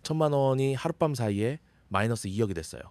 천만 원이 하룻밤 사이에 마이너스 2억이 됐어요.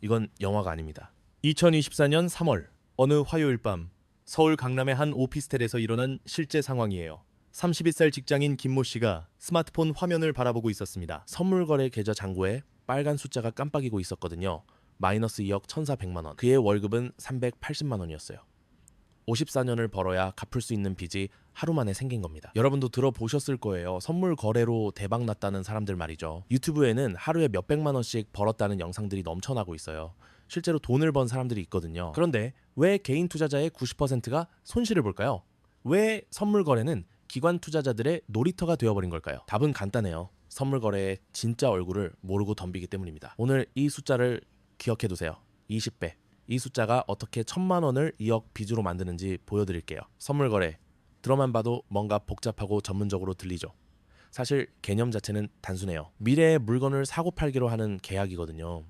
이건 영화가 아닙니다. 2024년 3월 어느 화요일 밤 서울 강남의 한 오피스텔에서 일어난 실제 상황이에요. 31살 직장인 김모 씨가 스마트폰 화면을 바라보고 있었습니다. 선물 거래 계좌 잔고에 빨간 숫자가 깜빡이고 있었거든요. 마이너스 2억 1,400만 원. 그의 월급은 380만 원이었어요. 54년을 벌어야 갚을 수 있는 빚이 하루 만에 생긴 겁니다. 여러분도 들어보셨을 거예요. 선물 거래로 대박 났다는 사람들 말이죠. 유튜브에는 하루에 몇백만 원씩 벌었다는 영상들이 넘쳐나고 있어요. 실제로 돈을 번 사람들이 있거든요. 그런데 왜 개인 투자자의 90%가 손실을 볼까요? 왜 선물 거래는 기관 투자자들의 놀이터가 되어버린 걸까요? 답은 간단해요. 선물 거래의 진짜 얼굴을 모르고 덤비기 때문입니다. 오늘 이 숫자를 기억해두세요. 20배. 이 숫자가 어떻게 1,000만 원을 2억 빚으로 만드는지 보여드릴게요. 선물 거래. 들어만 봐도 뭔가 복잡하고 전문적으로 들리죠. 사실 개념 자체는 단순해요. 미래의 물건을 사고 팔기로 하는 계약이거든요.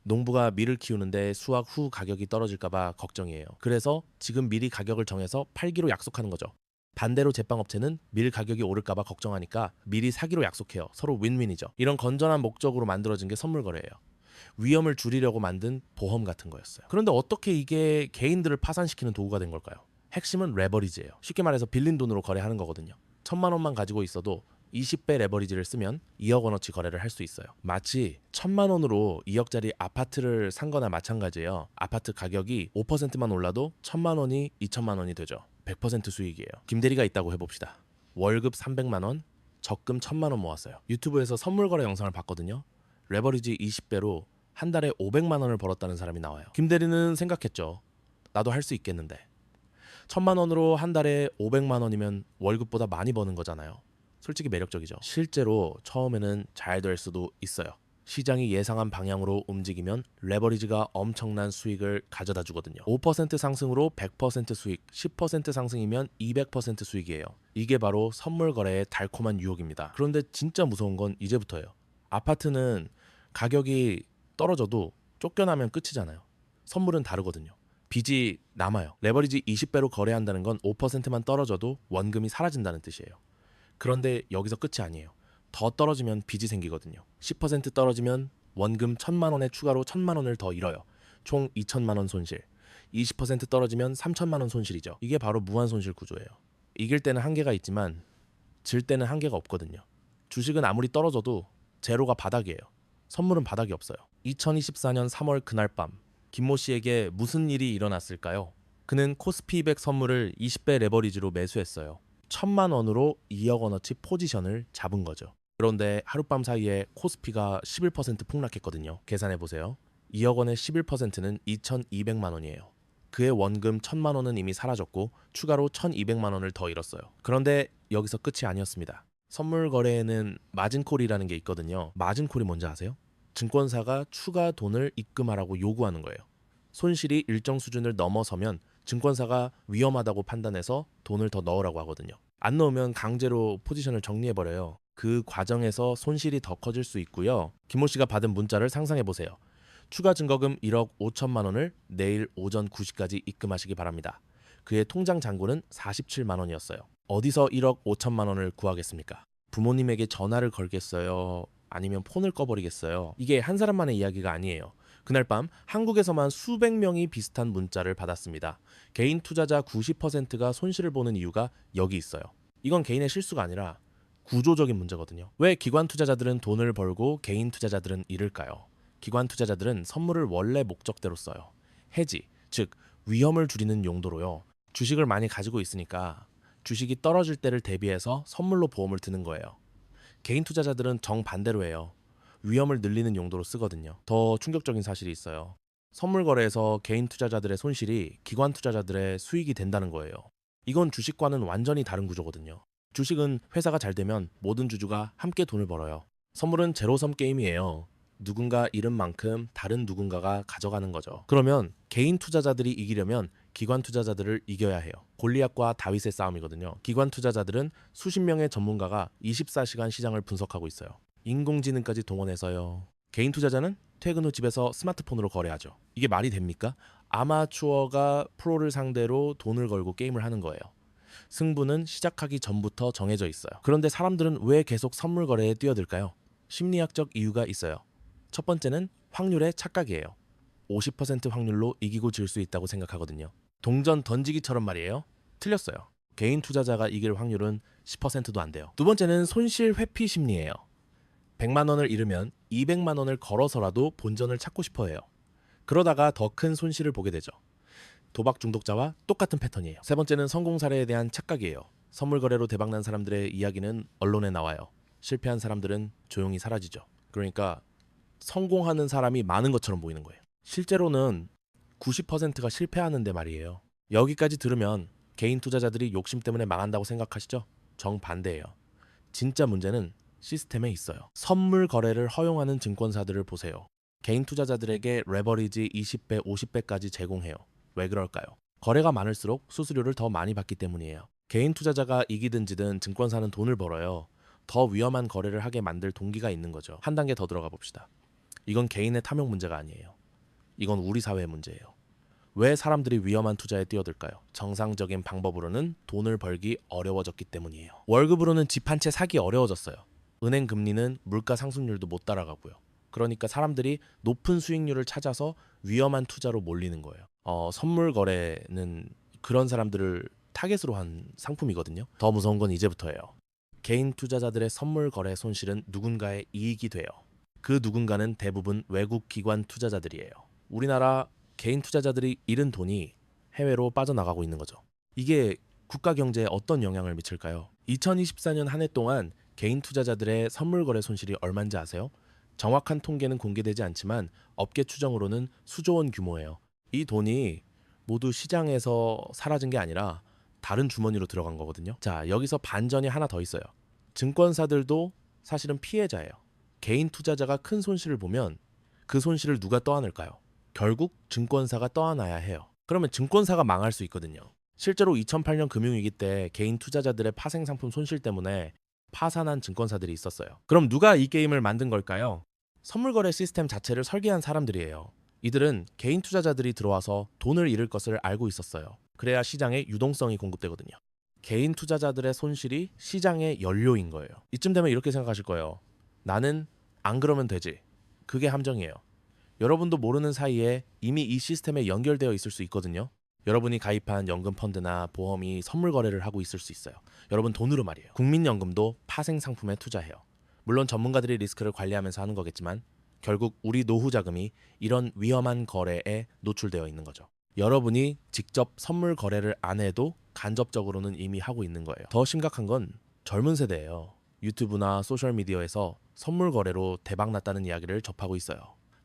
농부가 밀을 키우는데 수확 후 가격이 떨어질까봐 걱정이에요. 그래서 지금 미리 가격을 정해서 팔기로 약속하는 거죠. 반대로 제빵업체는 밀 가격이 오를까봐 걱정하니까 미리 사기로 약속해요. 서로 윈윈이죠. 이런 건전한 목적으로 만들어진 게 선물 거래예요. 위험을 줄이려고 만든 보험 같은 거였어요. 그런데 어떻게 이게 개인들을 파산시키는 도구가 된 걸까요? 핵심은 레버리지예요. 쉽게 말해서 빌린 돈으로 거래하는 거거든요. 1,000만 원만 가지고 있어도 20배 레버리지를 쓰면 2억 원어치 거래를 할 수 있어요. 마치 1,000만 원으로 2억짜리 아파트를 산 거나 마찬가지예요. 아파트 가격이 5%만 올라도 1,000만 원이 2,000만 원이 되죠. 100% 수익이에요. 김대리가 있다고 해봅시다. 월급 300만 원, 적금 1,000만 원 모았어요. 유튜브에서 선물 거래 영상을 봤거든요. 레버리지 20배로 한 달에 500만 원을 벌었다는 사람이 나와요. 김대리는 생각했죠. 나도 할 수 있겠는데. 1,000만 원으로 한 달에 500만 원이면 월급보다 많이 버는 거잖아요. 솔직히 매력적이죠. 실제로 처음에는 잘 될 수도 있어요. 시장이 예상한 방향으로 움직이면 레버리지가 엄청난 수익을 가져다 주거든요. 5% 상승으로 100% 수익, 10% 상승이면 200% 수익이에요. 이게 바로 선물 거래의 달콤한 유혹입니다. 그런데 진짜 무서운 건 이제부터예요. 아파트는 가격이 떨어져도 쫓겨나면 끝이잖아요. 선물은 다르거든요. 빚이 남아요. 레버리지 20배로 거래한다는 건 5%만 떨어져도 원금이 사라진다는 뜻이에요. 그런데 여기서 끝이 아니에요. 더 떨어지면 빚이 생기거든요. 10% 떨어지면 원금 1,000만 원에 추가로 1,000만 원을 더 잃어요. 총 2,000만 원 손실. 20% 떨어지면 3,000만 원 손실이죠. 이게 바로 무한 손실 구조예요. 이길 때는 한계가 있지만 질 때는 한계가 없거든요. 주식은 아무리 떨어져도 제로가 바닥이에요. 선물은 바닥이 없어요. 2024년 3월 그날 밤 김모 씨에게 무슨 일이 일어났을까요? 그는 코스피 200 선물을 20배 레버리지로 매수했어요. 1,000만 원으로 2억 원어치 포지션을 잡은 거죠. 그런데 하룻밤 사이에 코스피가 11% 폭락했거든요. 계산해 보세요. 2억 원의 11%는 2,200만 원이에요. 그의 원금 1,000만 원은 이미 사라졌고 추가로 1,200만 원을 더 잃었어요. 그런데 여기서 끝이 아니었습니다. 선물 거래에는 마진콜이라는 게 있거든요. 마진콜이 뭔지 아세요? 증권사가 추가 돈을 입금하라고 요구하는 거예요. 손실이 일정 수준을 넘어서면 증권사가 위험하다고 판단해서 돈을 더 넣으라고 하거든요. 안 넣으면 강제로 포지션을 정리해버려요. 그 과정에서 손실이 더 커질 수 있고요. 김모 씨가 받은 문자를 상상해보세요. 추가 증거금 1억 5천만 원을 내일 오전 9시까지 입금하시기 바랍니다. 그의 통장 잔고는 47만 원이었어요. 어디서 1억 5천만 원을 구하겠습니까? 부모님에게 전화를 걸겠어요? 아니면 폰을 꺼버리겠어요? 이게 한 사람만의 이야기가 아니에요. 그날 밤 한국에서만 수백 명이 비슷한 문자를 받았습니다. 개인 투자자 90%가 손실을 보는 이유가 여기 있어요. 이건 개인의 실수가 아니라 구조적인 문제거든요. 왜 기관 투자자들은 돈을 벌고 개인 투자자들은 잃을까요? 기관 투자자들은 선물을 원래 목적대로 써요. 해지, 즉 위험을 줄이는 용도로요. 주식을 많이 가지고 있으니까 주식이 떨어질 때를 대비해서 선물로 보험을 드는 거예요. 개인 투자자들은 정반대로 해요. 위험을 늘리는 용도로 쓰거든요. 더 충격적인 사실이 있어요. 선물 거래에서 개인 투자자들의 손실이 기관 투자자들의 수익이 된다는 거예요. 이건 주식과는 완전히 다른 구조거든요. 주식은 회사가 잘 되면 모든 주주가 함께 돈을 벌어요. 선물은 제로섬 게임이에요. 누군가 잃은 만큼 다른 누군가가 가져가는 거죠. 그러면 개인 투자자들이 이기려면 기관 투자자들을 이겨야 해요. 골리앗과 다윗의 싸움이거든요. 기관 투자자들은 수십 명의 전문가가 24시간 시장을 분석하고 있어요. 인공지능까지 동원해서요. 개인 투자자는 퇴근 후 집에서 스마트폰으로 거래하죠. 이게 말이 됩니까? 아마추어가 프로를 상대로 돈을 걸고 게임을 하는 거예요. 승부는 시작하기 전부터 정해져 있어요. 그런데 사람들은 왜 계속 선물 거래에 뛰어들까요? 심리학적 이유가 있어요. 첫 번째는 확률의 착각이에요. 50% 확률로 이기고 질 수 있다고 생각하거든요. 동전 던지기처럼 말이에요. 틀렸어요. 개인 투자자가 이길 확률은 10%도 안 돼요. 두 번째는 손실 회피 심리예요. 100만 원을 잃으면 200만 원을 걸어서라도 본전을 찾고 싶어 해요. 그러다가 더 큰 손실을 보게 되죠. 도박 중독자와 똑같은 패턴이에요. 세 번째는 성공 사례에 대한 착각이에요. 선물 거래로 대박난 사람들의 이야기는 언론에 나와요. 실패한 사람들은 조용히 사라지죠. 그러니까 성공하는 사람이 많은 것처럼 보이는 거예요. 실제로는 90%가 실패하는데 말이에요. 여기까지 들으면 개인 투자자들이 욕심 때문에 망한다고 생각하시죠? 정반대예요. 진짜 문제는 시스템에 있어요. 선물 거래를 허용하는 증권사들을 보세요. 개인 투자자들에게 레버리지 20배, 50배까지 제공해요. 왜 그럴까요? 거래가 많을수록 수수료를 더 많이 받기 때문이에요. 개인 투자자가 이기든 지든 증권사는 돈을 벌어요. 더 위험한 거래를 하게 만들 동기가 있는 거죠. 한 단계 더 들어가 봅시다. 이건 개인의 탐욕 문제가 아니에요. 이건 우리 사회의 문제예요. 왜 사람들이 위험한 투자에 뛰어들까요? 정상적인 방법으로는 돈을 벌기 어려워졌기 때문이에요. 월급으로는 집 한 채 사기 어려워졌어요. 은행 금리는 물가 상승률도 못 따라가고요. 그러니까 사람들이 높은 수익률을 찾아서 위험한 투자로 몰리는 거예요. 선물 거래는 그런 사람들을 타겟으로 한 상품이거든요. 더 무서운 건 이제부터예요. 개인 투자자들의 선물 거래 손실은 누군가의 이익이 돼요. 그 누군가는 대부분 외국 기관 투자자들이에요. 우리나라 개인 투자자들이 잃은 돈이 해외로 빠져나가고 있는 거죠. 이게 국가 경제에 어떤 영향을 미칠까요? 2024년 한 해 동안 개인 투자자들의 선물 거래 손실이 얼마인지 아세요? 정확한 통계는 공개되지 않지만 업계 추정으로는 수조 원 규모예요. 이 돈이 모두 시장에서 사라진 게 아니라 다른 주머니로 들어간 거거든요. 자, 여기서 반전이 하나 더 있어요. 증권사들도 사실은 피해자예요. 개인 투자자가 큰 손실을 보면 그 손실을 누가 떠안을까요? 결국 증권사가 떠안아야 해요. 그러면 증권사가 망할 수 있거든요. 실제로 2008년 금융위기 때 개인 투자자들의 파생 상품 손실 때문에 파산한 증권사들이 있었어요. 그럼 누가 이 게임을 만든 걸까요? 선물거래 시스템 자체를 설계한 사람들이에요. 이들은 개인 투자자들이 들어와서 돈을 잃을 것을 알고 있었어요. 그래야 시장에 유동성이 공급되거든요. 개인 투자자들의 손실이 시장의 연료인 거예요. 이쯤 되면 이렇게 생각하실 거예요. 나는 안 그러면 되지. 그게 함정이에요. 여러분도 모르는 사이에 이미 이 시스템에 연결되어 있을 수 있거든요. 여러분이 가입한 연금 펀드나 보험이 선물 거래를 하고 있을 수 있어요. 여러분 돈으로 말이에요. 국민연금도 파생 상품에 투자해요. 물론 전문가들이 리스크를 관리하면서 하는 거겠지만 결국 우리 노후 자금이 이런 위험한 거래에 노출되어 있는 거죠. 여러분이 직접 선물 거래를 안 해도 간접적으로는 이미 하고 있는 거예요. 더 심각한 건 젊은 세대예요. 유튜브나 소셜미디어에서 선물 거래로 대박 났다는 이야기를 접하고 있어요.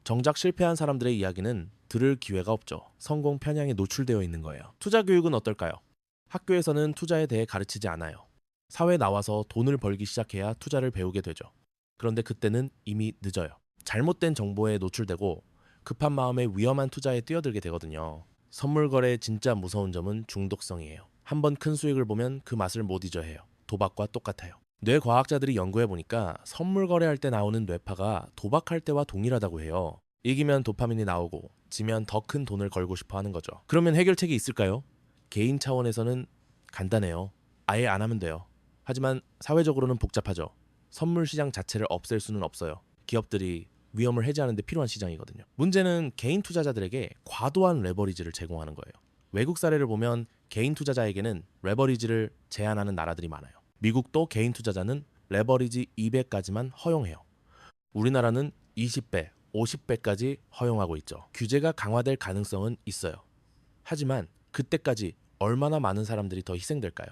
정작 실패한 사람들의 이야기는 들을 기회가 없죠. 성공 편향에 노출되어 있는 거예요. 투자 교육은 어떨까요? 학교에서는 투자에 대해 가르치지 않아요. 사회에 나와서 돈을 벌기 시작해야 투자를 배우게 되죠. 그런데 그때는 이미 늦어요. 잘못된 정보에 노출되고 급한 마음에 위험한 투자에 뛰어들게 되거든요. 선물 거래의 진짜 무서운 점은 중독성이에요. 한번 큰 수익을 보면 그 맛을 못 잊어 해요. 도박과 똑같아요. 뇌과학자들이 연구해 보니까 선물 거래할 때 나오는 뇌파가 도박할 때와 동일하다고 해요. 이기면 도파민이 나오고 지면 더 큰 돈을 걸고 싶어 하는 거죠. 그러면 해결책이 있을까요? 개인 차원에서는 간단해요. 아예 안 하면 돼요. 하지만 사회적으로는 복잡하죠. 선물 시장 자체를 없앨 수는 없어요. 기업들이 위험을 해지하는 데 필요한 시장이거든요. 문제는 개인 투자자들에게 과도한 레버리지를 제공하는 거예요. 외국 사례를 보면 개인 투자자에게는 레버리지를 제한하는 나라들이 많아요. 미국도 개인 투자자는 레버리지 200까지만 허용해요. 우리나라는 20배, 50배까지 허용하고 있죠. 규제가 강화될 가능성은 있어요. 하지만 그때까지 얼마나 많은 사람들이 더 희생될까요?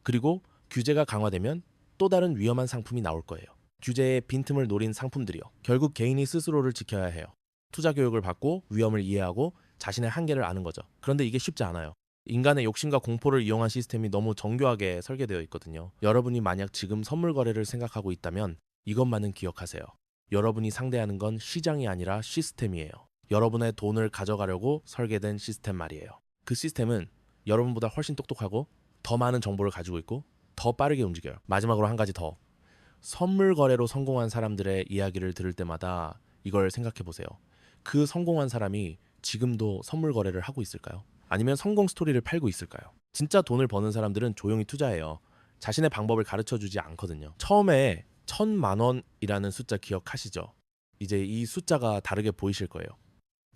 그리고 규제가 강화되면 또 다른 위험한 상품이 나올 거예요. 규제의 빈틈을 노린 상품들이요. 결국 개인이 스스로를 지켜야 해요. 투자 교육을 받고 위험을 이해하고 자신의 한계를 아는 거죠. 그런데 이게 쉽지 않아요. 인간의 욕심과 공포를 이용한 시스템이 너무 정교하게 설계되어 있거든요. 여러분이 만약 지금 선물 거래를 생각하고 있다면 이것만은 기억하세요. 여러분이 상대하는 건 시장이 아니라 시스템이에요. 여러분의 돈을 가져가려고 설계된 시스템 말이에요. 그 시스템은 여러분보다 훨씬 똑똑하고 더 많은 정보를 가지고 있고 더 빠르게 움직여요. 마지막으로 한 가지 더. 선물 거래로 성공한 사람들의 이야기를 들을 때마다 이걸 생각해 보세요. 그 성공한 사람이 지금도 선물 거래를 하고 있을까요? 아니면 성공 스토리를 팔고 있을까요? 진짜 돈을 버는 사람들은 조용히 투자해요. 자신의 방법을 가르쳐 주지 않거든요. 처음에 천만 원이라는 숫자 기억하시죠? 이제 이 숫자가 다르게 보이실 거예요.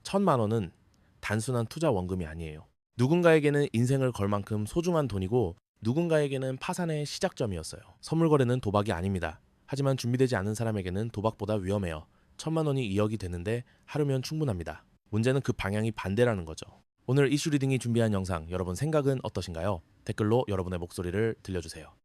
천만 원은 단순한 투자 원금이 아니에요. 누군가에게는 인생을 걸 만큼 소중한 돈이고 누군가에게는 파산의 시작점이었어요. 선물 거래는 도박이 아닙니다. 하지만 준비되지 않은 사람에게는 도박보다 위험해요. 천만 원이 2억이 되는데 하루면 충분합니다. 문제는 그 방향이 반대라는 거죠. 오늘 이슈 리딩이 준비한 영상 여러분 생각은 어떠신가요? 댓글로 여러분의 목소리를 들려주세요.